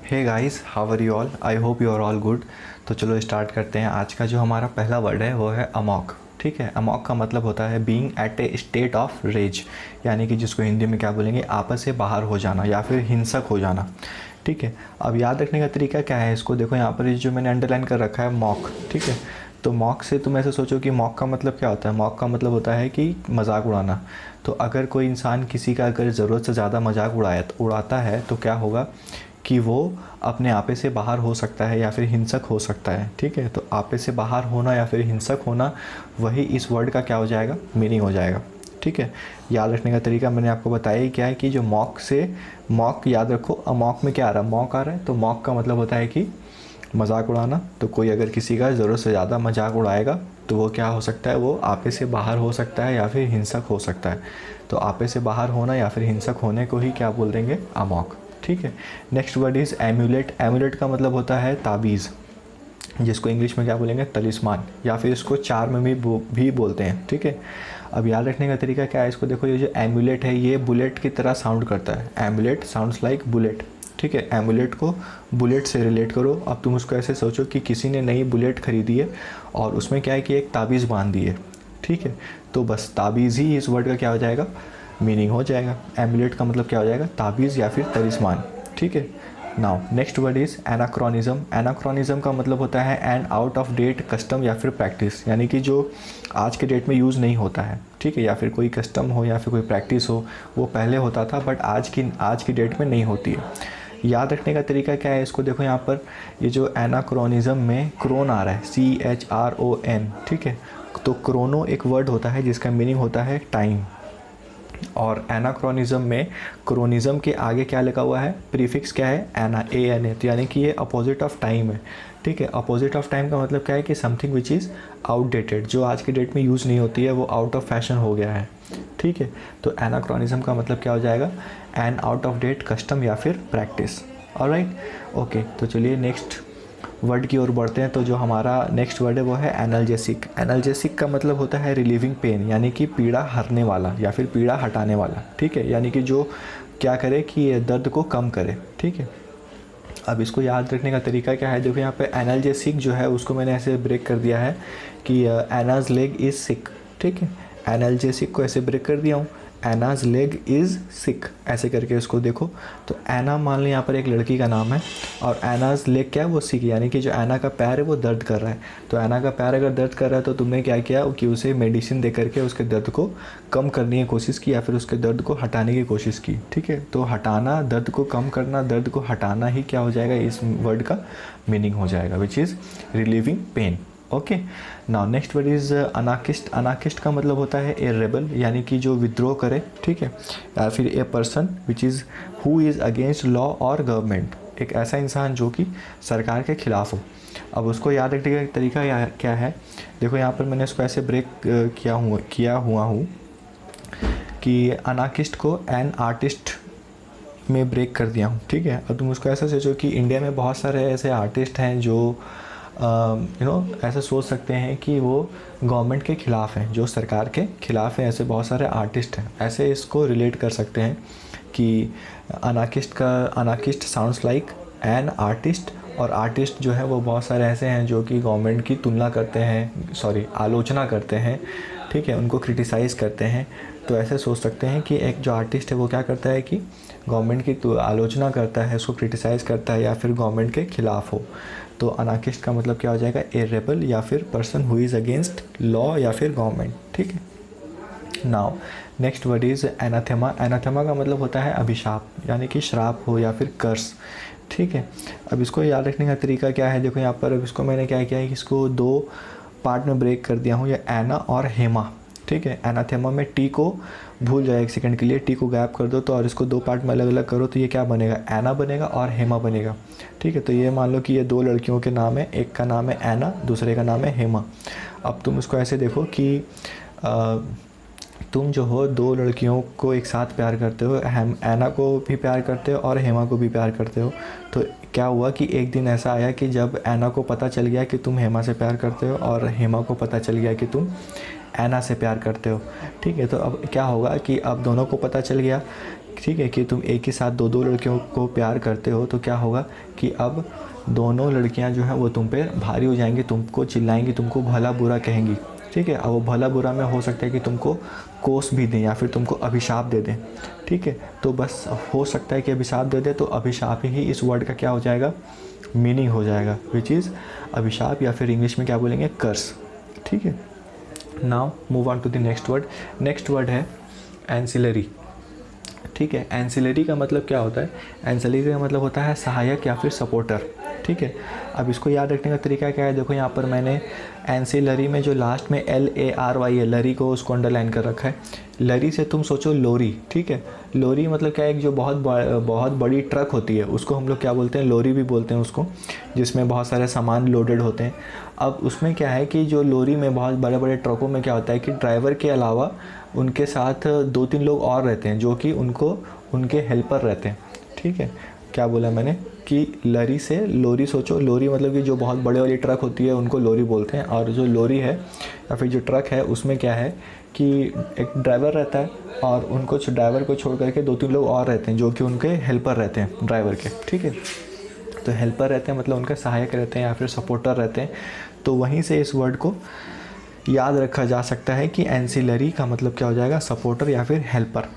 Hey guys, how are you all? I hope you are all good. तो चलो start करते हैं। आज का जो हमारा पहला वर्ड है वो है अमॉक। ठीक है, अमॉक का मतलब होता है being at a state of rage, यानी कि जिसको हिंदी में क्या बोलेंगे, आपस से बाहर हो जाना या फिर हिंसक हो जाना। ठीक है, अब याद रखने का तरीका क्या है इसको देखो, यहाँ पर जो मैंने अंडरलाइन कर रखा है मॉक। ठीक है, तो मॉक से तुम ऐसे सोचो कि मॉक का मतलब क्या होता है। मॉक का मतलब होता है कि मजाक उड़ाना। तो अगर कोई इंसान किसी का अगर ज़रूरत से ज़्यादा मजाक उड़ाता है तो क्या होगा कि वो अपने आपे से बाहर हो सकता है या फिर हिंसक हो सकता है। ठीक है, तो आपे से बाहर होना या फिर हिंसक होना, वही इस वर्ड का क्या हो जाएगा, मीनिंग हो जाएगा। ठीक है, याद रखने का तरीका मैंने आपको बताया ही क्या है कि जो मॉक से, मॉक याद रखो, मॉक में क्या आ रहा है, मॉक आ रहा है, तो मॉक का मतलब होता है कि मजाक उड़ाना। तो कोई अगर किसी का ज़रूरत से ज़्यादा मजाक उड़ाएगा तो वो क्या हो सकता है, वो आपे से बाहर हो सकता है या फिर हिंसक हो सकता है। तो आपे से बाहर होना या फिर हिंसक होने को ही क्या बोल देंगे, अमॉक। ठीक है, next word is emulate. Emulate का मतलब होता है ताबीज़, जिसको इंग्लिश में क्या बोलेंगे, तलिस्मान, या फिर इसको चार्म में भी बोलते हैं। ठीक है, अब याद रखने का तरीका क्या है इसको देखो, ये जो एम्यूलेट है ये बुलेट की तरह साउंड करता है। Emulate sounds like bullet. ठीक है, एम्यूलेट को बुलेट से रिलेट करो। अब तुम उसको ऐसे सोचो कि किसी ने नई बुलेट खरीदी है और उसमें क्या है कि एक ताबीज़ बांध दी है। ठीक है, तो बस ताबीज़ ही इस वर्ड का क्या हो जाएगा, मीनिंग हो जाएगा। एम्यूलेट का मतलब क्या हो जाएगा, ताबीज़ या फिर तलिस्मान। ठीक है, now next word is anachronism. Anachronism का मतलब होता है an out of date custom या फिर प्रैक्टिस, यानी कि जो आज के डेट में यूज़ नहीं होता है। ठीक है, या फिर कोई कस्टम हो या फिर कोई प्रैक्टिस हो, वो पहले होता था बट आज की डेट में नहीं होती है। याद रखने का तरीका क्या है इसको देखो, यहाँ पर ये जो एनाक्रोनिज्म में क्रोन आ रहा है, CHRON। ठीक है, तो क्रोनो एक वर्ड होता है जिसका मीनिंग होता है टाइम, और एनाक्रोनिज्म में क्रोनिज्म के आगे क्या लिखा हुआ है, प्रीफिक्स क्या है, एना, ANA, तो यानी कि ये अपोजिट ऑफ टाइम है। ठीक है, अपोजिट ऑफ टाइम का मतलब क्या है कि समथिंग विच इज़ आउटडेटेड, जो आज के डेट में यूज़ नहीं होती है, वो आउट ऑफ फैशन हो गया है। ठीक है, तो एनाक्रोनिज्म का मतलब क्या हो जाएगा, an out of date custom या फिर प्रैक्टिस। ऑलराइट, ओके, तो चलिए नेक्स्ट वर्ड की ओर बढ़ते हैं। तो जो हमारा नेक्स्ट वर्ड है वो है एनाल्जेसिक। एनाल्जेसिक का मतलब होता है रिलीविंग पेन, यानी कि पीड़ा हरने वाला या फिर पीड़ा हटाने वाला। ठीक है, यानी कि जो क्या करे कि दर्द को कम करे। ठीक है, अब इसको याद रखने का तरीका क्या है देखो, यहाँ पे एनाल्जेसिक जो है उसको मैंने ऐसे ब्रेक कर दिया है कि एनाज लेग इज़ सिक। ठीक है, एनाल्जेसिक को ऐसे ब्रेक कर दिया हूँ, एनाज लेग इज़ सिक, ऐसे करके इसको देखो। तो एना मान लो यहाँ पर एक लड़की का नाम है, और एनाज लेग क्या है, वो सिक, यानी कि जो एना का पैर है वो दर्द कर रहा है। तो एना का पैर अगर दर्द कर रहा है तो तुमने क्या किया कि उसे मेडिसिन दे करके उसके दर्द को कम करने की कोशिश की या फिर उसके दर्द को हटाने की कोशिश की। ठीक है, तो हटाना, दर्द को कम करना, दर्द को हटाना ही क्या हो जाएगा, इस वर्ड का मीनिंग हो जाएगा, which is relieving pain. Okay, now next word is anarchist. Anarchist का मतलब होता है ए रेबल, यानी कि जो विद्रोह करे। ठीक है, या फिर a person which is who is against law और गवर्नमेंट, एक ऐसा इंसान जो कि सरकार के खिलाफ हो। अब उसको याद रखने का तरीका क्या है देखो, यहाँ पर मैंने इसको ऐसे ब्रेक किया हुआ हूँ कि अनाकिस्ट को एन आर्टिस्ट में ब्रेक कर दिया हूँ। ठीक है, अब तुम उसको ऐसा सोचो कि इंडिया में बहुत सारे ऐसे आर्टिस्ट हैं जो ऐसा सोच सकते हैं कि वो गवर्नमेंट के ख़िलाफ़ हैं, जो सरकार के ख़िलाफ़ हैं, ऐसे बहुत सारे आर्टिस्ट हैं। ऐसे इसको रिलेट कर सकते हैं कि अनाकिस्ट साउंड्स लाइक एन आर्टिस्ट, और आर्टिस्ट जो है वो बहुत सारे ऐसे हैं जो कि गवर्नमेंट की तुलना करते हैं, आलोचना करते हैं। ठीक है, उनको क्रिटिसाइज़ करते हैं। तो ऐसे सोच सकते हैं कि एक जो आर्टिस्ट है वो क्या करता है कि गवर्नमेंट की आलोचना करता है, उसको क्रिटिसाइज़ करता है या फिर गवर्नमेंट के ख़िलाफ़ हो। तो अनाकिस्ट का मतलब क्या हो जाएगा, ए रेबल या फिर person who is against law या फिर गवर्नमेंट। ठीक है, now next word is anathema. Anathema का मतलब होता है अभिशाप, यानी कि श्राप हो या फिर कर्स। ठीक है, अब इसको याद रखने का तरीका क्या है देखो, यहाँ पर अब इसको मैंने क्या किया है कि इसको दो पार्ट में ब्रेक कर दिया हूँ, या एना और हेमा। ठीक है, एनाथेमा में टी को भूल जाए एक सेकंड के लिए, टी को गैप कर दो तो, और इसको दो पार्ट में अलग अलग करो तो ये क्या बनेगा, एना बनेगा और हेमा बनेगा। ठीक है, तो ये मान लो कि ये दो लड़कियों के नाम है, एक का नाम है एना, दूसरे का नाम है हेमा। अब तुम इसको ऐसे देखो कि तुम जो हो दो लड़कियों को एक साथ प्यार करते हो, हम एना को भी प्यार करते हो और हेमा को भी प्यार करते हो। तो क्या हुआ कि एक दिन ऐसा आया कि जब एना को पता चल गया कि तुम हेमा से प्यार करते हो और हेमा को पता चल गया कि तुम एना से प्यार करते हो। ठीक है, तो अब क्या होगा कि अब दोनों को पता चल गया ठीक है, कि तुम एक ही साथ दो दो लड़कियों को प्यार करते हो तो क्या होगा कि अब दोनों लड़कियां जो हैं वो तुम पे भारी हो जाएंगी, तुमको चिल्लाएंगी, तुमको भला बुरा कहेंगी। ठीक है, अब वो भला बुरा में हो सकता है कि तुमको कोस भी दें या फिर तुमको अभिशाप दे दें। ठीक है, तो बस हो सकता है कि अभिशाप दे दे, तो अभिशाप ही इस वर्ड का क्या हो जाएगा, मीनिंग हो जाएगा, विच इज़ अभिशाप, या फिर इंग्लिश में क्या बोलेंगे, कर्स। ठीक है, now move on to the next word. Next word है एंसिलरी। ठीक है, एंसिलरी का मतलब क्या होता है, एंसिलरी का मतलब होता है सहायक या फिर सपोर्टर। ठीक है, अब इसको याद रखने का तरीका क्या है, देखो यहाँ पर मैंने एंसिलरी में जो लास्ट में LARY है, लरी को उसको अंडरलाइन कर रखा है। लरी से तुम सोचो लोरी। ठीक है, लोरी मतलब क्या है, एक जो बहुत बड़ी ट्रक होती है उसको हम लोग क्या बोलते हैं, लोरी भी बोलते हैं उसको, जिसमें बहुत सारे सामान लोडेड होते हैं। अब उसमें क्या है कि जो लोरी में बहुत बड़े बड़े ट्रकों में क्या होता है कि ड्राइवर के अलावा उनके साथ 2-3 लोग और रहते हैं जो कि उनके हेल्पर रहते हैं। ठीक है, क्या बोला मैंने कि लरी से लोरी सोचो, लोरी मतलब कि जो बहुत बड़े वाली ट्रक होती है उनको लोरी बोलते हैं, और जो लोरी है या फिर जो ट्रक है उसमें क्या है कि एक ड्राइवर रहता है और उनको ड्राइवर को छोड़ करके 2-3 लोग और रहते हैं जो कि उनके हेल्पर रहते हैं ड्राइवर के। ठीक है, तो हेल्पर रहते हैं मतलब उनके सहायक रहते हैं या फिर सपोर्टर रहते हैं। तो वहीं से इस वर्ड को याद रखा जा सकता है कि एंसिलरी का मतलब क्या हो जाएगा, सपोर्टर या फिर हेल्पर।